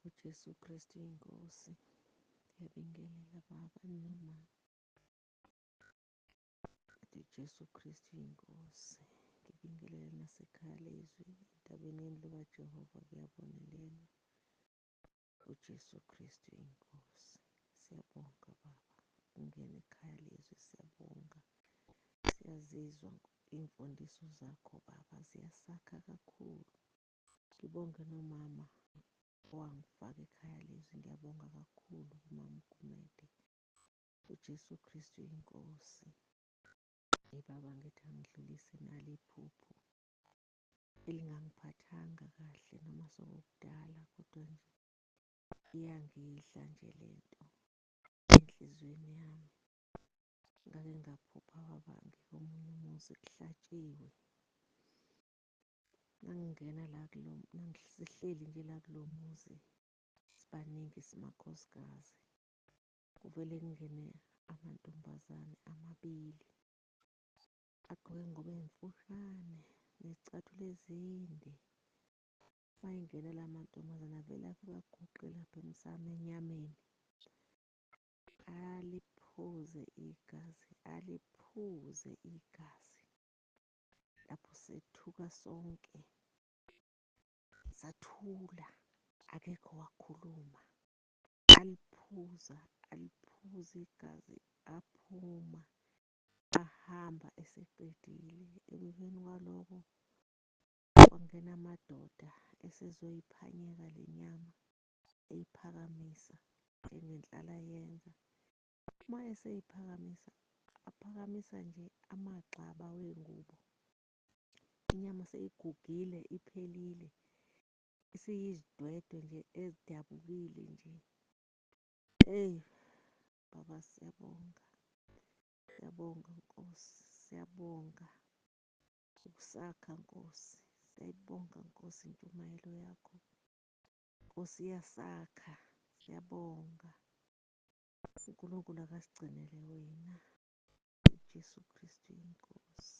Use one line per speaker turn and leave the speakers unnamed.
uJesu Kristu inkosi. Ngiyabingelela Baba noma uJesu Kristu inkosi. Ngibingelela nasekhaya lezwi entabeni lukaJehova kuyabonelelwa. uJesu Kristu inkosi. Siyabonga Baba. Ungene ekhaya lezwi siyabonga. Siyazizwa iy'mfundiso zakho Baba ziyasakha kakhulu. Ngibonge nomama owangifaka ekhaya lezwi. Ngiyabonga kakhulu umama uGumede. uJesu Kristu inkosi. Baba ngithi angidlulise nalo iphupho elingangiphathanga kahle noma sokudala, kodwa nje iyangidla nje lento enhlizweni yami. Ngake ngaphupha baba ngikomunye umuzi kuhlatshiwe. Nangingena sihleli nje la kulo muzi sibaningi simakhosikazi, kuvele kungene amantombazane amabili agqoke ingubo ey'mfushane nezicathulo ezinde. Mayengena la mantombazane avele afike aguqe lapha emsamo enyameni, aliphuze igazi, aliphuze igazi. Lapho sethuka sonke, sathula, akekho wakhuluma. Aliphuza igazi, aphuma, ahamba eseqedile. Emveni kwaloko kwangena amadoda esezoyiphanyeka le nyama, eyiphakamisa njengenhlala yenza. Uma eseyiphakamisa, aphakamisa nje amagxaba wengubo. Inyama seyigugile iphelile, isiyizidwedwe nje ezidabukile nje. Eyi Baba siyabonga, siyabonga Nkosi, siyabonga ukusakha Nkosi. Siyayibonga Nkosi intshumayelo yakho. Nkosi iyasakha, siyabonga. uNkulunkulu akasigcinele wena. uJesu Kristu inkosi.